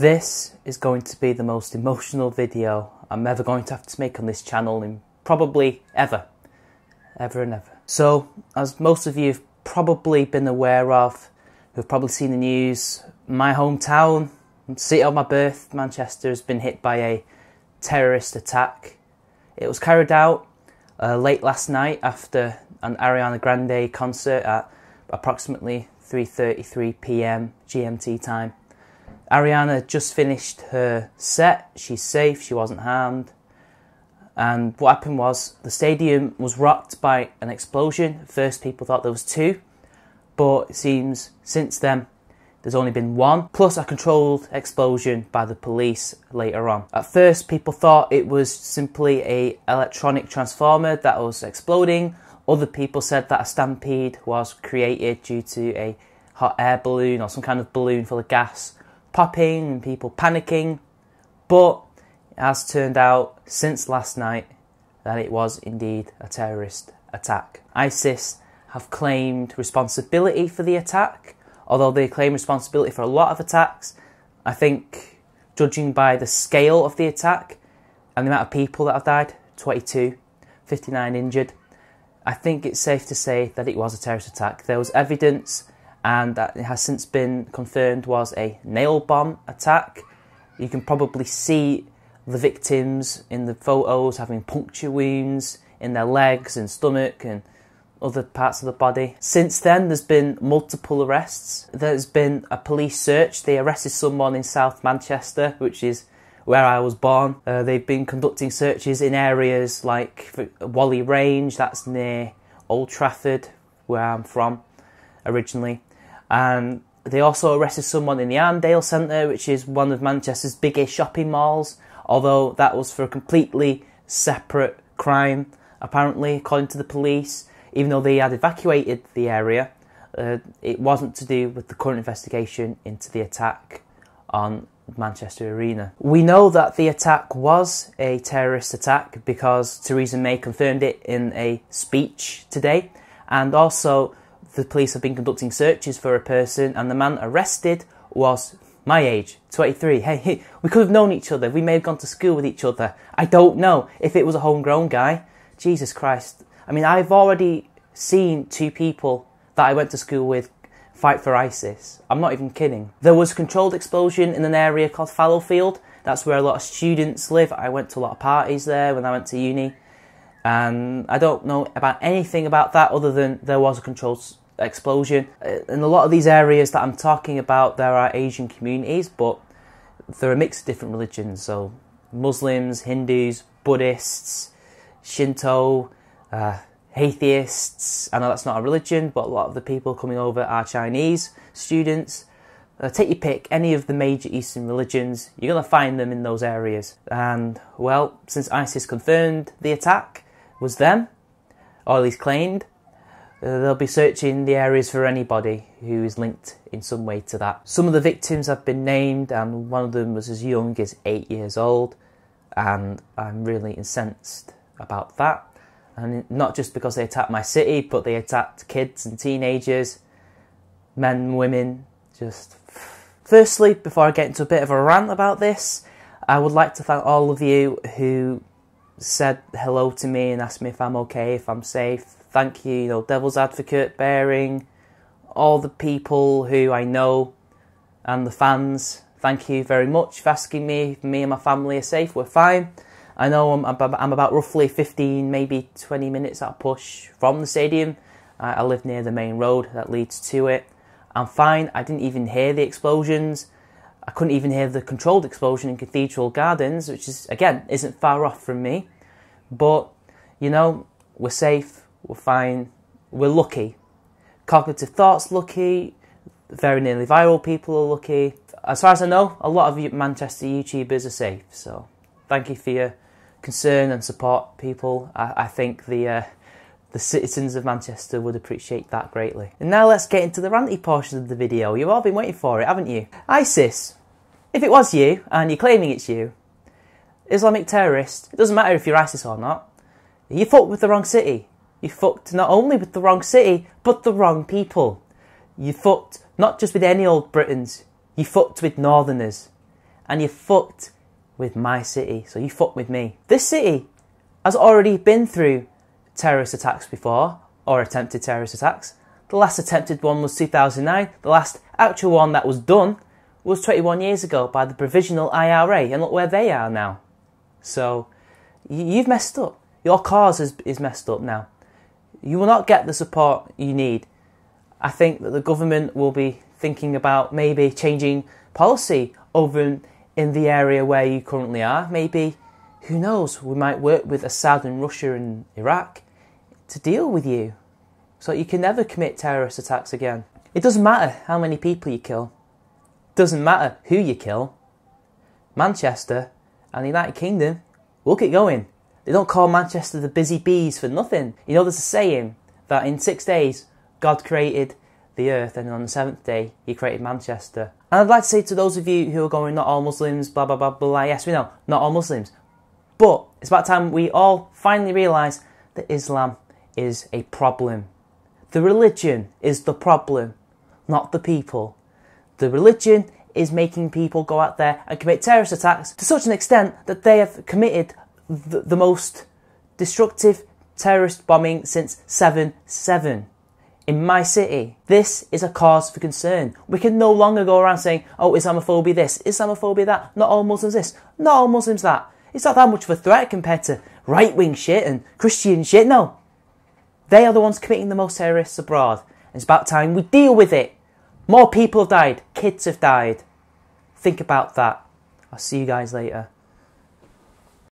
This is going to be the most emotional video I'm ever going to have to make on this channel in probably ever and ever. So, as most of you have probably been aware of, who've probably seen the news, my hometown, city of my birth, Manchester, has been hit by a terrorist attack. It was carried out late last night after an Ariana Grande concert at approximately 3:33 PM GMT time. Ariana had just finished her set. She's safe, she wasn't harmed. And what happened was the stadium was rocked by an explosion. At first people thought there was two, but it seems since then there's only been one, plus a controlled explosion by the police later on. At first people thought it was simply an electronic transformer that was exploding. Other people said that a stampede was created due to a hot air balloon or some kind of balloon full of gas popping and people panicking. But it has turned out since last night that it was indeed a terrorist attack. ISIS have claimed responsibility for the attack, although they claim responsibility for a lot of attacks. I think, judging by the scale of the attack and the amount of people that have died, 22, 59 injured, I think it's safe to say that it was a terrorist attack. There was evidence, and that it has since been confirmed, was a nail bomb attack. You can probably see the victims in the photos having puncture wounds in their legs and stomach and other parts of the body. Since then, there's been multiple arrests. There's been a police search. They arrested someone in South Manchester, which is where I was born. They've been conducting searches in areas like Whalley Range, that's near Old Trafford, where I'm from originally. And they also arrested someone in the Arndale Centre, which is one of Manchester's biggest shopping malls, although that was for a completely separate crime, apparently, according to the police. Even though they had evacuated the area, it wasn't to do with the current investigation into the attack on Manchester Arena. We know that the attack was a terrorist attack because Theresa May confirmed it in a speech today, and also the police have been conducting searches for a person, and the man arrested was my age, 23. Hey, we could have known each other. We may have gone to school with each other. I don't know. If it was a homegrown guy, Jesus Christ. I mean, I've already seen two people that I went to school with fight for ISIS. I'm not even kidding. There was a controlled explosion in an area called Fallowfield. That's where a lot of students live. I went to a lot of parties there when I went to uni. And I don't know about anything about that other than there was a controlled explosion. In a lot of these areas that I'm talking about, there are Asian communities, but they're a mix of different religions. So Muslims, Hindus, Buddhists, Shinto, atheists. I know that's not a religion, but a lot of the people coming over are Chinese students. Take your pick, any of the major Eastern religions, you're going to find them in those areas. And, well, since ISIS confirmed the attack was them, or at least claimed, they'll be searching the areas for anybody who is linked in some way to that. Some of the victims have been named, and one of them was as young as 8 years old, and I'm really incensed about that. And not just because they attacked my city, but they attacked kids and teenagers, men and women. Just firstly, before I get into a bit of a rant about this, I would like to thank all of you who said hello to me and asked me if I'm okay, if I'm safe. Thank you, Devil's Advocate, Bearing, all the people who I know and the fans. Thank you very much for asking me if me and my family are safe. We're fine. I know I'm about roughly 15, maybe 20 minutes at a push from the stadium. I live near the main road that leads to it. I'm fine. I didn't even hear the explosions. I couldn't even hear the controlled explosion in Cathedral Gardens, which is, again, isn't far off from me. But, we're safe. We're fine. We're lucky. Cognitive Thought's lucky. Very nearly viral people are lucky. As far as I know, a lot of you Manchester YouTubers are safe. So thank you for your concern and support, people. I think the citizens of Manchester would appreciate that greatly. And now let's get into the ranty portion of the video. You've all been waiting for it, haven't you? ISIS. If it was you, and you're claiming it's you, Islamic terrorist, it doesn't matter if you're ISIS or not. You fucked with the wrong city. You fucked not only with the wrong city, but the wrong people. You fucked not just with any old Britons, you fucked with Northerners. and you fucked with my city, so you fucked with me. This city has already been through terrorist attacks before, or attempted terrorist attacks. The last attempted one was 2009. The last actual one that was done was 21 years ago by the Provisional IRA, and look where they are now. So, you've messed up. Your cause is messed up now. You will not get the support you need. I think that the government will be thinking about maybe changing policy over in the area where you currently are. Maybe, who knows, we might work with Assad and Russia and Iraq to deal with you, so you can never commit terrorist attacks again. It doesn't matter how many people you kill. It doesn't matter who you kill. Manchester and the United Kingdom will keep going. They don't call Manchester the busy bees for nothing. You know, there's a saying that in 6 days, God created the earth, and on the 7th day, he created Manchester. And I'd like to say to those of you who are going, not all Muslims, blah, blah, blah, blah, yes, we know, not all Muslims. But it's about time we all finally realise that Islam is a problem. The religion is the problem, not the people. The religion is making people go out there and commit terrorist attacks to such an extent that they have committed the most destructive terrorist bombing since 7/7 in my city. This is a cause for concern. We can no longer go around saying, oh, Islamophobia this, Islamophobia that, not all Muslims this, not all Muslims that. It's not that much of a threat compared to right-wing shit and Christian shit, no. They are the ones committing the most terrorists abroad. And it's about time we deal with it. More people have died. Kids have died. Think about that. I'll see you guys later.